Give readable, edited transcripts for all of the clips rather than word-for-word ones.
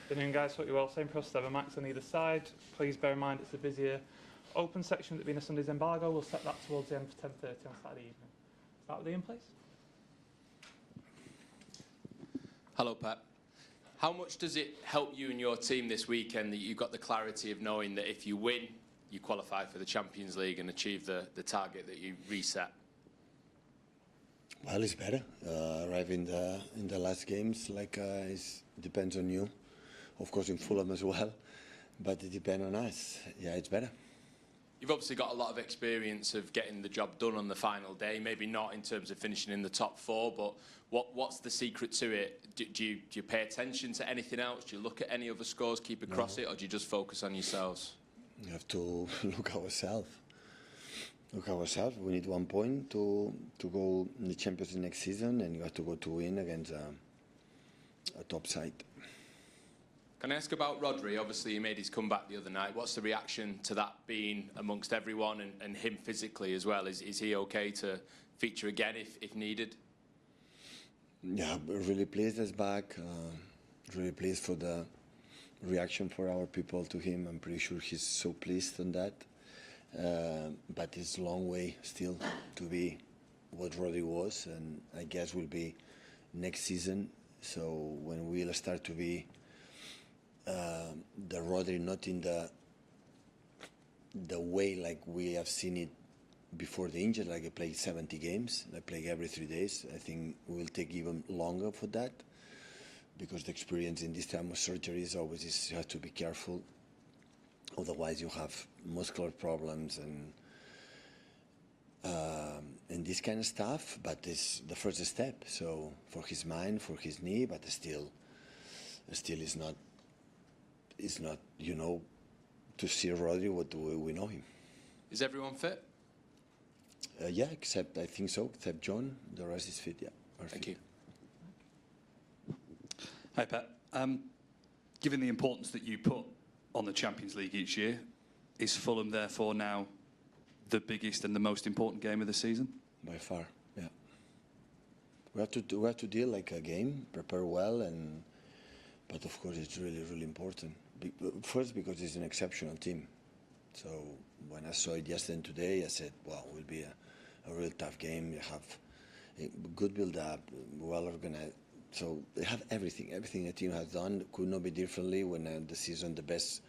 Afternoon, guys. Hope you're well. Same process ever. Max on either side. Please bear in mind it's a busier open section that being a Sunday's embargo. We'll set that towards the end for 10:30 on Saturday evening. Start with Ian, please. Hello, Pep. How much does it help you and your team this weekend that you've got the clarity of knowing that if you win, you qualify for the Champions League and achieve the target that you reset? Well, it's better. Arriving in the last games, it depends on you. Of course, in Fulham as well, but it depends on us. Yeah, it's better. You've obviously got a lot of experience of getting the job done on the final day. Maybe not in terms of finishing in the top four, but what's the secret to it? Do you pay attention to anything else? Do you look at any other scores, keep across it, or do you just focus on yourselves? You have to look ourselves. We need 1 point to go in the Champions League next season, and you have to go to win against a top side. Can I ask about Rodri? Obviously, he made his comeback the other night. What's the reaction to that being amongst everyone and him physically as well? Is he okay to feature again if needed? Yeah, really pleased he's back. Really pleased for the reaction for our people to him. I'm pretty sure he's so pleased on that. But it's a long way still to be what Rodri was, and I guess will be next season. So when we'll start to be the Rodri not in the way like we have seen it before the injury, like I played 70 games, I play every 3 days. I think it will take even longer for that, because the experience in this time of surgeries always is you have to be careful. Otherwise, you have muscular problems and this kind of stuff. But it's the first step. So for his mind, for his knee, but still is not. It's not, to see Rodri what we know him. Is everyone fit? Yeah, except I think so. Except John, the rest is fit. Yeah. Thank you. Hi, Pat. Given the importance that you put on the Champions League each year, is Fulham therefore now the biggest and the most important game of the season? By far, yeah. We have to deal like a game, prepare well, but of course it's really, really important. First, because it's an exceptional team. So when I saw it yesterday and today, I said, well, it will be a real tough game. You have a good build-up, well organized. So they have everything. Everything the team has done could not be differently when the best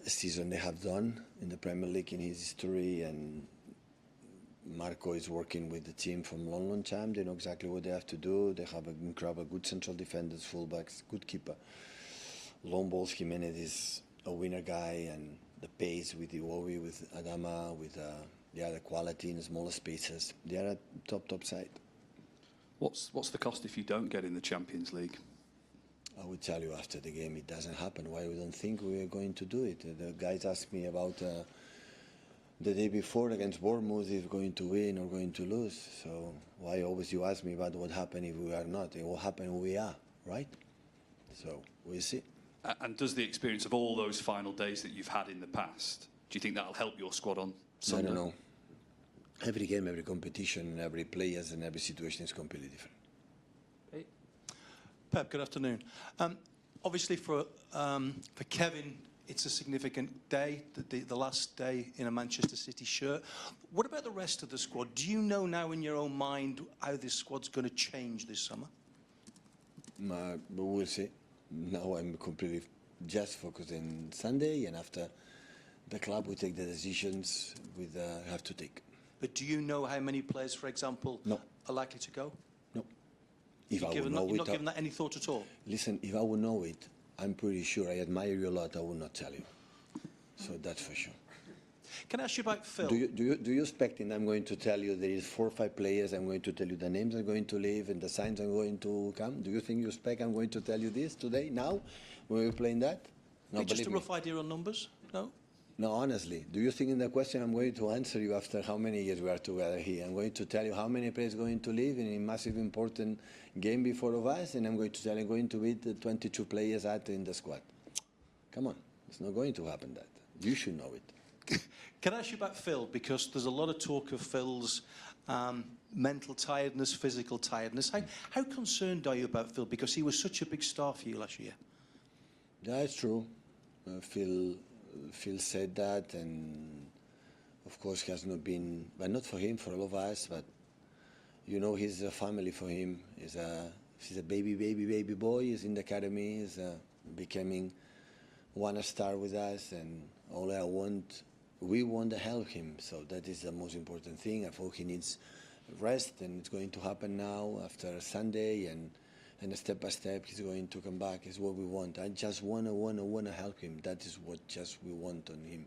season they have done in the Premier League in his history. And Marco is working with the team from long time. They know exactly what they have to do. They have an incredible good central defenders, fullbacks, good keeper. Long balls, Jimenez is a winner guy, and the pace with Iwobi, with Adama, with the quality in smaller spaces. They are a top side. What's the cost if you don't get in the Champions League? I will tell you after the game. It doesn't happen. Why we don't think we are going to do it? The guys asked me about the day before against Bournemouth if going to win or going to lose. So why always you ask me about what happened if we are not? It will happen if we are, right? So we'll see. And does the experience of all those final days that you've had in the past, do you think that'll help your squad on Sunday? No. Every game, every competition, every players and every situation is completely different. Hey. Pep, good afternoon. Obviously for Kevin, it's a significant day, the last day in a Manchester City shirt. What about the rest of the squad? Do you know now in your own mind how this squad's going to change this summer? We'll see. Now I'm completely just focused on Sunday, and after the club will take the decisions we have to take. But do you know how many players, for example, No. are likely to go? No. If I would You've know not given that any thought at all? Listen, if I would know it, I'm pretty sure I admire you a lot. I would not tell you. So that's for sure. Can I ask you about Phil? Do you expect that I'm going to tell you there is 4 or 5 players, I'm going to tell you the names are going to leave and the signs are going to come? Do you think you expect I'm going to tell you this today, now, when we're playing that? No, just a rough idea on numbers? No? No, honestly. Do you think in the question I'm going to answer you after how many years we are together here? I'm going to tell you how many players are going to leave in a massive important game before of us, and I'm going to tell you I'm going to beat the 22 players out in the squad. Come on. It's not going to happen that. You should know it. Can I ask you about Phil? Because there's a lot of talk of Phil's mental tiredness, physical tiredness. How concerned are you about Phil? Because he was such a big star for you last year. Yeah, it's true. Phil said that, and of course he has not been, but not for him, for all of us. But you know, he's a family for him. He's a baby boy. He's in the academy. He's becoming one star with us, and we want to help him. So that is the most important thing. I thought he needs rest, and it's going to happen now after Sunday, and step by step he's going to come back. Is what we want. I just wanna help him. That is what just we want on him.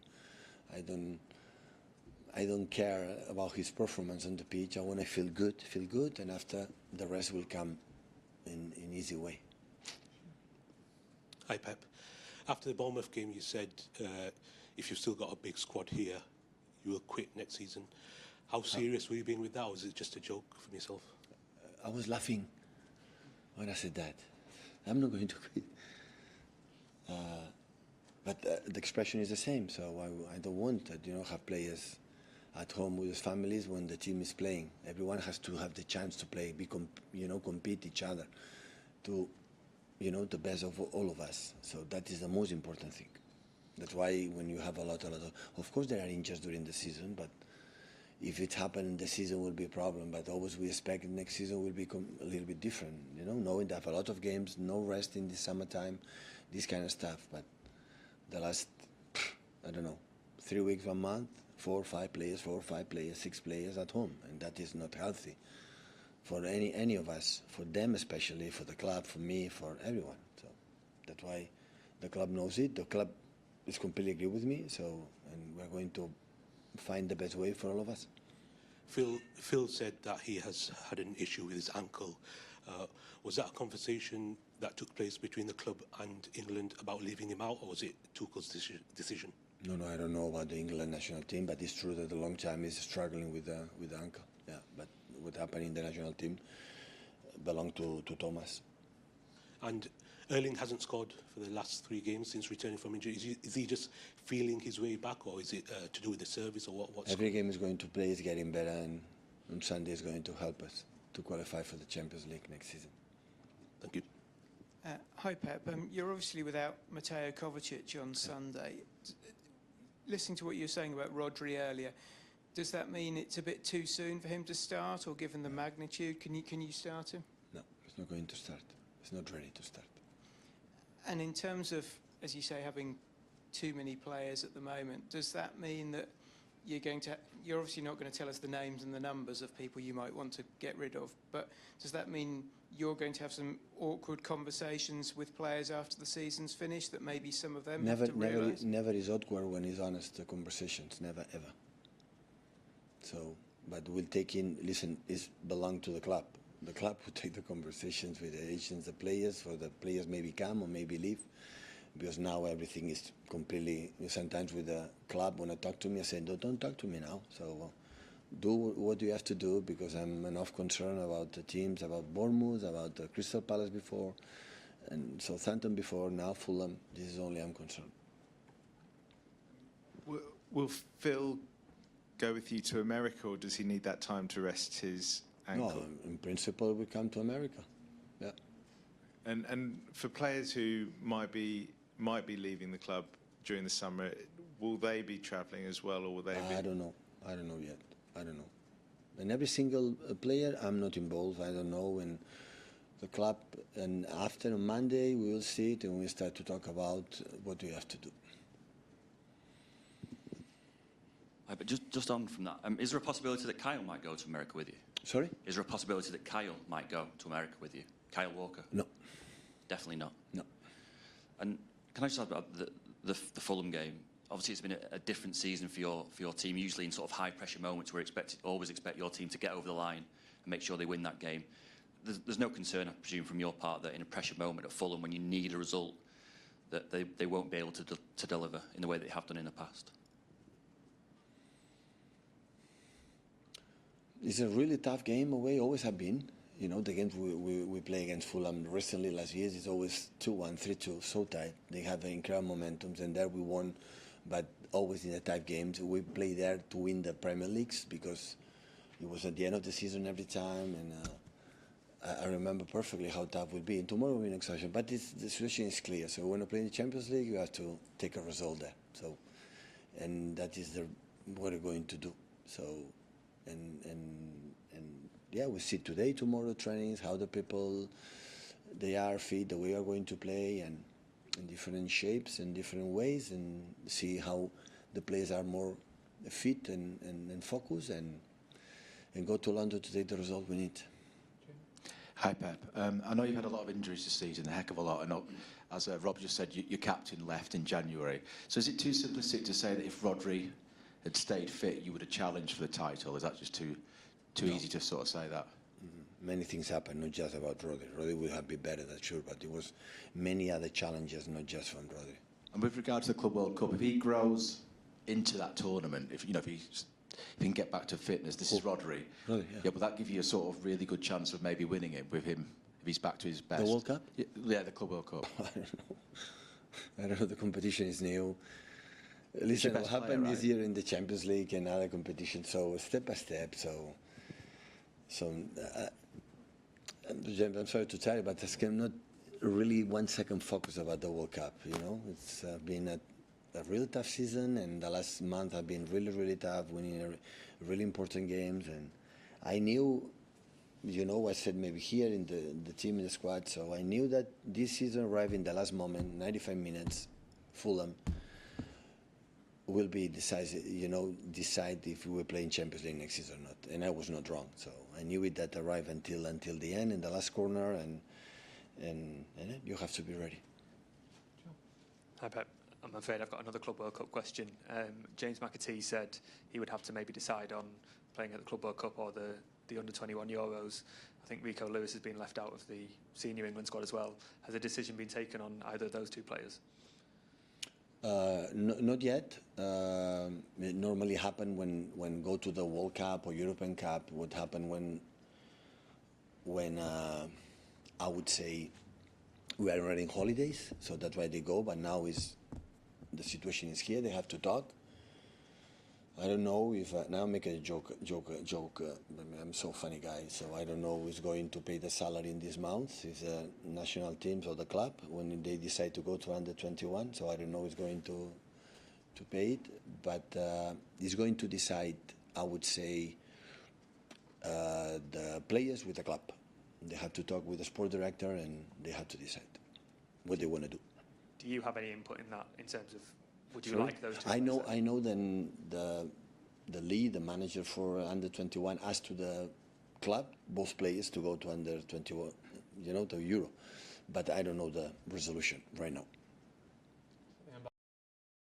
I don't care about his performance on the pitch. I want to feel good, and after the rest will come in easy way. Hi, Pep. After the Bournemouth game, you said if you've still got a big squad here, you will quit next season. How serious were you being with that, or was it just a joke from yourself? I was laughing when I said that. I'm not going to quit. But the expression is the same, so I don't want to have players at home with his families when the team is playing. Everyone has to have the chance to play, compete each other to, the best of all of us. So that is the most important thing. That's why when you have a lot of course there are injuries during the season, but if it happens, the season will be a problem. But always we expect next season will be a little bit different, knowing that a lot of games, no rest in the summertime, this kind of stuff. But the last, 3 weeks, 1 month, 4 or 5 players, 6 players at home, and that is not healthy for any of us, for them especially, for the club, for me, for everyone. So that's why the club knows it. The club is completely agree with me. So, and we're going to find the best way for all of us. Phil said that he has had an issue with his ankle. Was that a conversation that took place between the club and England about leaving him out, or was it Tuchel's decision? No, I don't know about the England national team, but it's true that a long time he's struggling with the ankle. Yeah, but what happened in the national team belonged to Thomas. And Erling hasn't scored for the last 3 games since returning from injury. Is he just feeling his way back, or is it to do with the service, or what? Every game is going to play is getting better, and on Sunday is going to help us to qualify for the Champions League next season. Thank you. Hi, Pep. You're obviously without Mateo Kovacic on Sunday. Listening to what you were saying about Rodri earlier, does that mean it's a bit too soon for him to start, or given the magnitude, can you start him? No, he's not going to start. He's not ready to start. And in terms of, as you say, having too many players at the moment, does that mean that you're obviously not going to tell us the names and the numbers of people you might want to get rid of, but does that mean you're going to have some awkward conversations with players after the season's finished that maybe some of them have to realise? Never is awkward when it's honest, the conversations, never ever. So, but we'll take in, listen, it belong to the club. The club will take the conversations with the agents, the players, for the players maybe come or maybe leave, because now everything is completely, sometimes with the club, when I talk to me, I say, don't talk to me now. So do what you have to do, because I'm enough concerned about the teams, about Bournemouth, about the Crystal Palace before, and Southampton before, now Fulham. This is only I'm concerned. Will Phil go with you to America, or does he need that time to rest his ankle? No, in principle, we come to America. Yeah. And for players who might be leaving the club during the summer, will they be travelling as well, or will they be? I don't know yet. I don't know. And every single player, I'm not involved. I don't know. And the club, and after on Monday, we will see it and we start to talk about what we have to do. But just on from that, is there a possibility that Kyle might go to America with you? Sorry? Is there a possibility that Kyle might go to America with you? Kyle Walker? No. Definitely not? No. And can I just ask about the Fulham game? Obviously, it's been a different season for your team. Usually in sort of high-pressure moments, we always expect your team to get over the line and make sure they win that game. There's no concern, I presume, from your part that in a pressure moment at Fulham, when you need a result, that they won't be able to deliver in the way that they have done in the past? It's a really tough game away, always have been. You know, the games we play against Fulham recently last year, it's always 2-1, 3-2, so tight. They have incredible momentums, and there we won. But always in the tight games. We play there to win the Premier Leagues because it was at the end of the season every time, and I remember perfectly how tough it would be. And tomorrow we're in exhaustion, but the situation is clear. So when we play in the Champions League, you have to take a result there. So, and that is what we're going to do. So, and yeah, we see today, tomorrow trainings, how the people they are fit, the way we are going to play, and in different shapes and different ways, and see how the players are more fit and focused, and go to London to take the result we need. Hi, Pep. I know you've had a lot of injuries this season, a heck of a lot. And as Rob just said, your captain left in January. So is it too simplistic to say that if Rodri had stayed fit, you would have challenged for the title? Is that just too easy to sort of say that? Many things happen, not just about Rodri. Rodri would have been better, that's sure, but there was many other challenges, not just from Rodri. And with regard to the Club World Cup, if he grows into that tournament, if he can get back to fitness, this is Rodri. Rodri, yeah. Will that give you a sort of really good chance of maybe winning it with him if he's back to his best? The World Cup? Yeah, the Club World Cup. I don't know. The competition is new. Listen, what happened this year in the Champions League and other competitions, so step by step. I'm sorry to tell you, but I'm not really 1 second focused about the World Cup. It's been a really tough season, and the last month have been really, really tough, winning really important games. And I knew, I said maybe here in the team, in the squad, so I knew that this season arrived in the last moment, 95 minutes, Fulham will be decide if we will play in Champions League next season or not. And I was not wrong. So I knew it that arrived until the end, in the last corner, and you have to be ready. Hi, Pep. I'm afraid I've got another Club World Cup question. James McAtee said he would have to maybe decide on playing at the Club World Cup or the Under-21 Euros. I think Rico Lewis has been left out of the senior England squad as well. Has a decision been taken on either of those two players? Not yet. It normally happen when go to the World Cup or European Cup. Would happen when I would say we are running holidays, so that's why they go. But now the situation is here. They have to talk. I don't know if now I'm making a joke. I'm so funny guy, so I don't know who's going to pay the salary in this month. It's the national teams or the club when they decide to go to under-21. So I don't know who's going to pay it, but it's going to decide. I would say the players with the club. They have to talk with the sport director, and they have to decide what they want to do. Do you have any input in that in terms of? Would you like those two? I know then the lead, the manager for under-21 asked to the club, both players, to go to under-21, to Euro. But I don't know the resolution right now.